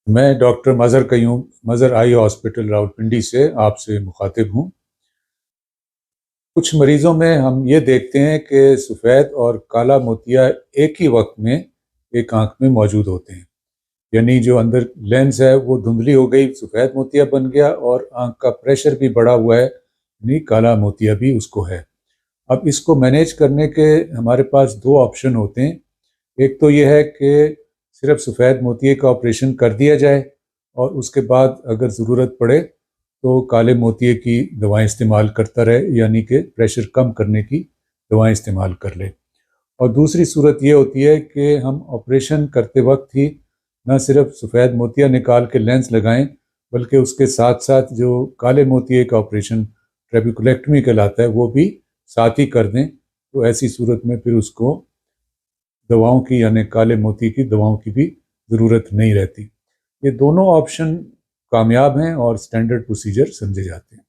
मैं doctor Mazhar Qayyum Mazhar eye hospital Rawalpindi से आपसे मुखातिब हूँ। कुछ मरीज़ों में हम ये देखते हैं कि सफ़ेद और काला मोतिया एक ही वक्त में एक आँख में मौजूद होते हैं। यानी जो अंदर लेंस है वो धुंधली हो गई, सफ़ेद मोतिया बन गया और आँख का प्रेशर भी बढ़ा हुआ है, यानी काला मोतिया भी उसको है। अब इसको मैनेज करने के हमारे पास दो ऑप्शन होते हैं। एक तो ये है कि सिर्फ सफ़ेद मोतिये का ऑपरेशन कर दिया जाए और उसके बाद अगर ज़रूरत पड़े तो काले मोतिये की दवाएं इस्तेमाल करता रहे, यानी कि प्रेशर कम करने की दवाएं इस्तेमाल कर ले। और दूसरी सूरत ये होती है कि हम ऑपरेशन करते वक्त ही न सिर्फ सफ़ेद मोतिया निकाल के लेंस लगाएं, बल्कि उसके साथ साथ जो काले मोतिये का ऑपरेशन ट्रेबेकुलेक्टमी कहलाता है वो भी साथ ही कर दें। तो ऐसी सूरत में फिर उसको दवाओं की, यानी काले मोती की दवाओं की भी ज़रूरत नहीं रहती। ये दोनों ऑप्शन कामयाब हैं और स्टैंडर्ड प्रोसीजर समझे जाते हैं।